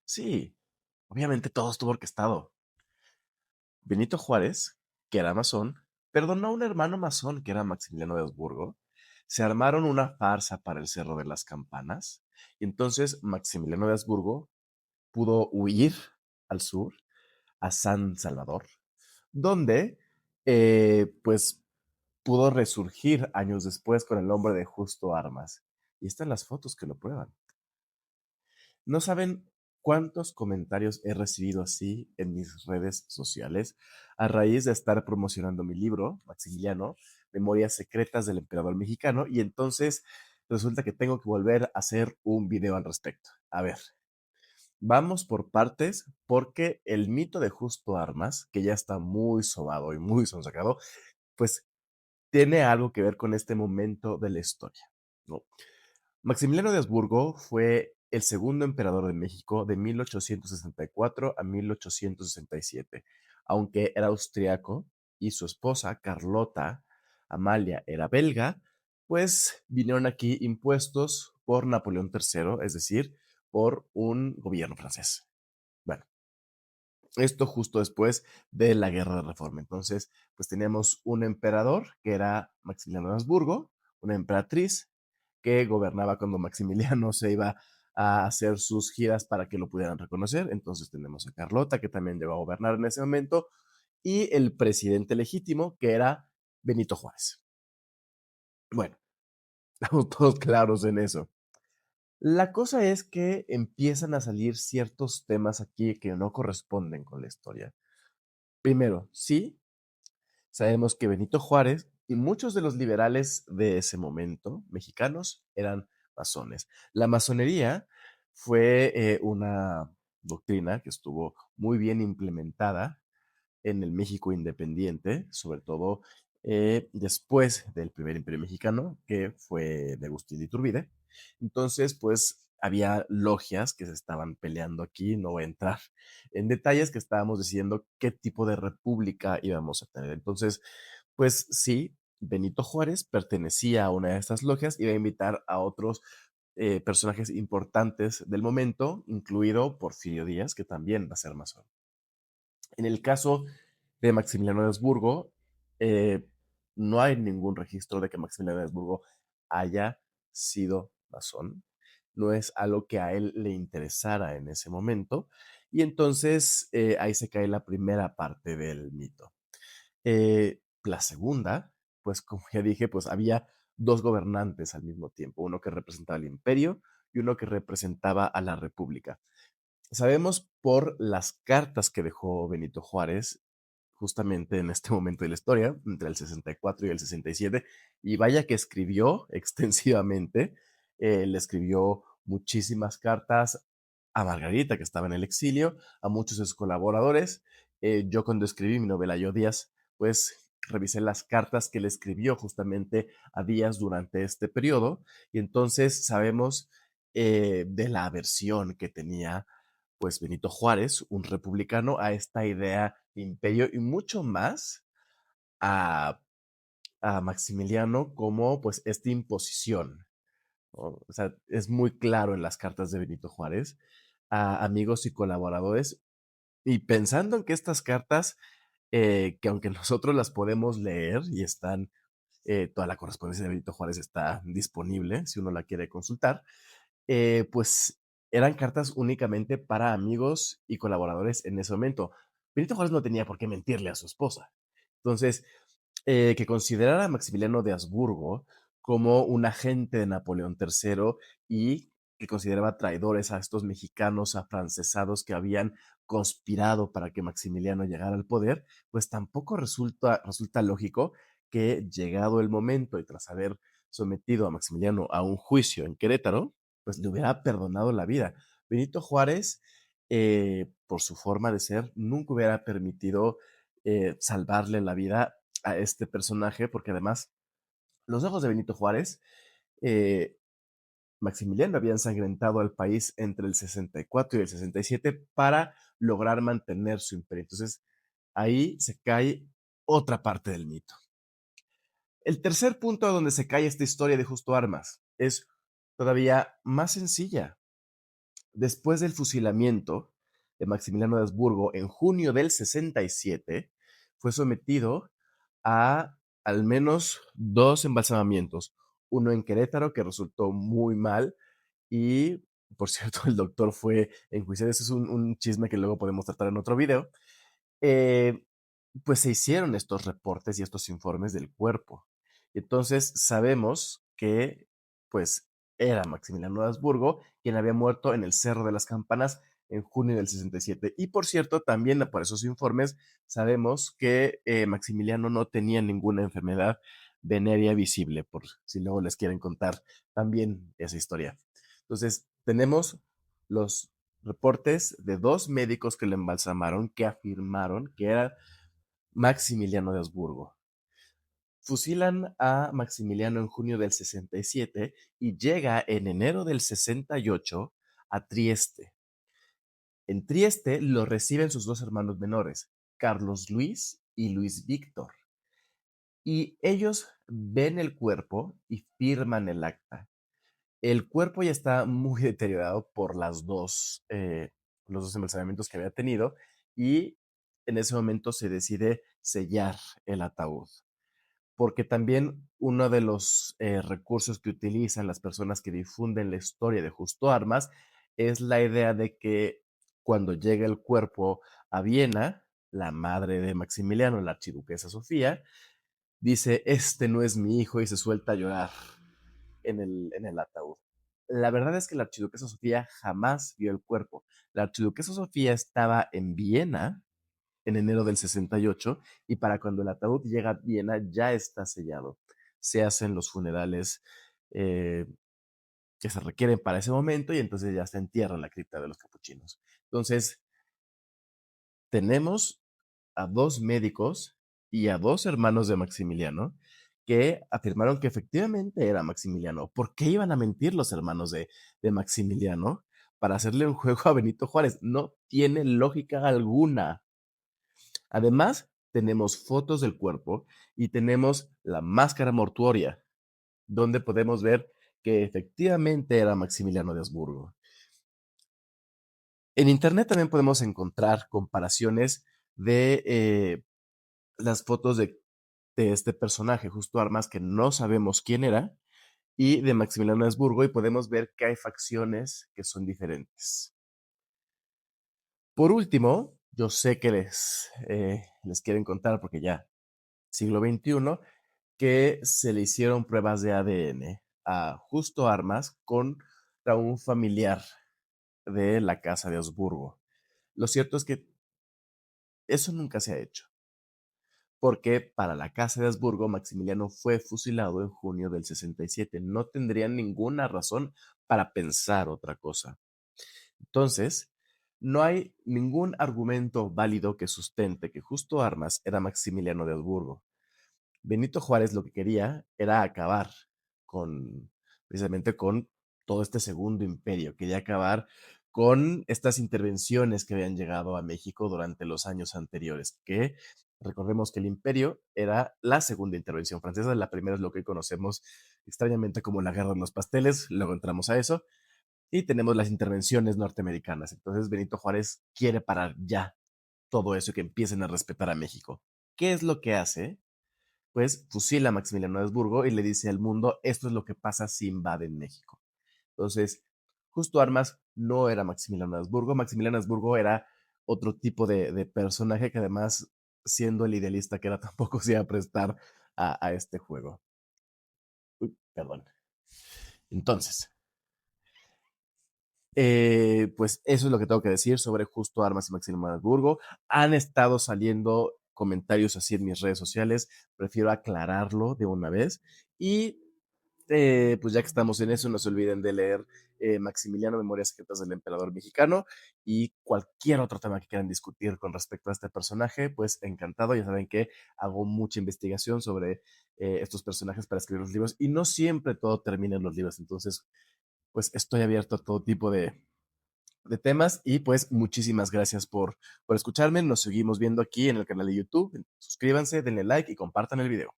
Sí, obviamente todo estuvo orquestado. Benito Juárez, que era masón, perdonó a un hermano masón que era Maximiliano de Habsburgo. Se armaron una farsa para el Cerro de las Campanas. Y entonces Maximiliano de Habsburgo pudo huir al sur, a San Salvador, donde pues pudo resurgir años después con el nombre de Justo Armas. Y están las fotos que lo prueban. No saben cuántos comentarios he recibido así en mis redes sociales a raíz de estar promocionando mi libro, Maximiliano, Memorias Secretas del Emperador Mexicano, y entonces resulta que tengo que volver a hacer un video al respecto. A ver, vamos por partes porque el mito de Justo Armas, que ya está muy sobado y muy sonsacado, pues tiene algo que ver con este momento de la historia, ¿no? Maximiliano de Habsburgo fue el segundo emperador de México de 1864 a 1867. Aunque era austriaco y su esposa, Carlota Amalia, era belga, pues vinieron aquí impuestos por Napoleón III, es decir, por un gobierno francés. Bueno, esto justo después de la Guerra de Reforma. Entonces, pues teníamos un emperador que era Maximiliano de Habsburgo, una emperatriz que gobernaba cuando Maximiliano se iba a hacer sus giras para que lo pudieran reconocer. Entonces tenemos a Carlota, que también llegó a gobernar en ese momento, y el presidente legítimo, que era Benito Juárez. Bueno, estamos todos claros en eso. La cosa es que empiezan a salir ciertos temas aquí que no corresponden con la historia. Primero, sí, sabemos que Benito Juárez y muchos de los liberales de ese momento, mexicanos, eran masones. La masonería fue una doctrina que estuvo muy bien implementada en el México independiente, sobre todo después del primer imperio mexicano, que fue de Agustín de Iturbide. Entonces, pues había logias que se estaban peleando aquí, no voy a entrar en detalles, que estábamos decidiendo qué tipo de república íbamos a tener. Entonces, pues sí, Benito Juárez pertenecía a una de estas logias, iba a invitar a otros personajes importantes del momento, incluido Porfirio Díaz, que también va a ser masón. En el caso de Maximiliano de Habsburgo, eh, no hay ningún registro de que Maximiliano de Habsburgo haya sido masón. No es algo que a él le interesara en ese momento. Y entonces ahí se cae la primera parte del mito. La segunda, pues como ya dije, pues había dos gobernantes al mismo tiempo, uno que representaba el imperio y uno que representaba a la república. Sabemos por las cartas que dejó Benito Juárez justamente en este momento de la historia, entre el 64 y el 67, y vaya que escribió extensivamente, le escribió muchísimas cartas a Margarita, que estaba en el exilio, a muchos de sus colaboradores. Yo cuando escribí mi novela Yo Díaz, pues revisé las cartas que le escribió justamente a Díaz durante este periodo, y entonces sabemos de la aversión que tenía pues Benito Juárez, un republicano, a esta idea de imperio y mucho más a, a Maximiliano como pues esta imposición, ¿no? O sea, es muy claro en las cartas de Benito Juárez a amigos y colaboradores y pensando en que estas cartas, que aunque nosotros las podemos leer y están, toda la correspondencia de Benito Juárez está disponible si uno la quiere consultar, pues eran cartas únicamente para amigos y colaboradores en ese momento. Benito Juárez no tenía por qué mentirle a su esposa. Entonces, que considerara a Maximiliano de Habsburgo como un agente de Napoleón III y que consideraba traidores a estos mexicanos afrancesados que habían conspirado para que Maximiliano llegara al poder, pues tampoco resulta lógico que llegado el momento y tras haber sometido a Maximiliano a un juicio en Querétaro, pues le hubiera perdonado la vida. Benito Juárez, por su forma de ser, nunca hubiera permitido salvarle la vida a este personaje, porque además los ojos de Benito Juárez, eh, Maximiliano había ensangrentado al país entre el 64 y el 67 para lograr mantener su imperio. Entonces, ahí se cae otra parte del mito. El tercer punto donde se cae esta historia de Justo Armas es todavía más sencilla. Después del fusilamiento de Maximiliano de Habsburgo en junio del 67, fue sometido a al menos dos embalsamamientos, uno en Querétaro que resultó muy mal y, por cierto, el doctor fue enjuiciado. Ese es un chisme que luego podemos tratar en otro video. Eh, pues se hicieron estos reportes y estos informes del cuerpo. Entonces sabemos que pues era Maximiliano de Habsburgo quien había muerto en el Cerro de las Campanas en junio del 67. Y por cierto, también por esos informes sabemos que Maximiliano no tenía ninguna enfermedad venérea visible, por si luego les quieren contar también esa historia. Entonces, tenemos los reportes de dos médicos que lo embalsamaron que afirmaron que era Maximiliano de Habsburgo. Fusilan a Maximiliano en junio del 67 y llega en enero del 68 a Trieste. En Trieste lo reciben sus dos hermanos menores, Carlos Luis y Luis Víctor. Y ellos ven el cuerpo y firman el acta. El cuerpo ya está muy deteriorado por los dos embalsamamientos que había tenido y en ese momento se decide sellar el ataúd, porque también uno de los recursos que utilizan las personas que difunden la historia de Justo Armas es la idea de que cuando llega el cuerpo a Viena, la madre de Maximiliano, la archiduquesa Sofía, dice, este no es mi hijo y se suelta a llorar en el ataúd. La verdad es que la archiduquesa Sofía jamás vio el cuerpo. La archiduquesa Sofía estaba en Viena en enero del 68 y para cuando el ataúd llega a Viena ya está sellado. Se hacen los funerales eh, que se requieren para ese momento y entonces ya se entierra en la cripta de los capuchinos. Entonces, tenemos a dos médicos y a dos hermanos de Maximiliano que afirmaron que efectivamente era Maximiliano. ¿Por qué iban a mentir los hermanos de Maximiliano para hacerle un juego a Benito Juárez? No tiene lógica alguna. Además, tenemos fotos del cuerpo y tenemos la máscara mortuoria, donde podemos ver que efectivamente era Maximiliano de Habsburgo. En internet también podemos encontrar comparaciones de las fotos de este personaje, Justo Armas, que no sabemos quién era, y de Maximiliano de Habsburgo, y podemos ver que hay facciones que son diferentes. Por último, yo sé que les quieren contar, porque ya siglo XXI, que se le hicieron pruebas de ADN a Justo Armas contra un familiar de la casa de Habsburgo. Lo cierto es que eso nunca se ha hecho, porque para la casa de Habsburgo Maximiliano fue fusilado en junio del 67. No tendrían ninguna razón para pensar otra cosa. Entonces, no hay ningún argumento válido que sustente que Justo Armas era Maximiliano de Habsburgo. Benito Juárez lo que quería era acabar con, precisamente con todo este segundo imperio, quería acabar con estas intervenciones que habían llegado a México durante los años anteriores, que recordemos que el imperio era la segunda intervención francesa, la primera es lo que conocemos extrañamente como la Guerra de los Pasteles, luego entramos a eso, y tenemos las intervenciones norteamericanas. Entonces Benito Juárez quiere parar ya todo eso y que empiecen a respetar a México. ¿Qué es lo que hace? Pues fusila a Maximiliano de Habsburgo y le dice al mundo, esto es lo que pasa si invaden México. Entonces, Justo Armas no era Maximiliano de Habsburgo era otro tipo de personaje que además, siendo el idealista que era, tampoco se iba a prestar a este juego. Uy, perdón. Entonces, pues eso es lo que tengo que decir sobre Justo Armas y Maximiliano de Habsburgo. Han estado saliendo comentarios así en mis redes sociales, prefiero aclararlo de una vez. Y pues ya que estamos en eso, no se olviden de leer Maximiliano, Memorias Secretas del Emperador Mexicano y cualquier otro tema que quieran discutir con respecto a este personaje, pues encantado. Ya saben que hago mucha investigación sobre estos personajes para escribir los libros y no siempre todo termina en los libros. Entonces, pues estoy abierto a todo tipo de temas y pues muchísimas gracias por escucharme. Nos seguimos viendo aquí en el canal de YouTube. Suscríbanse, denle like y compartan el video.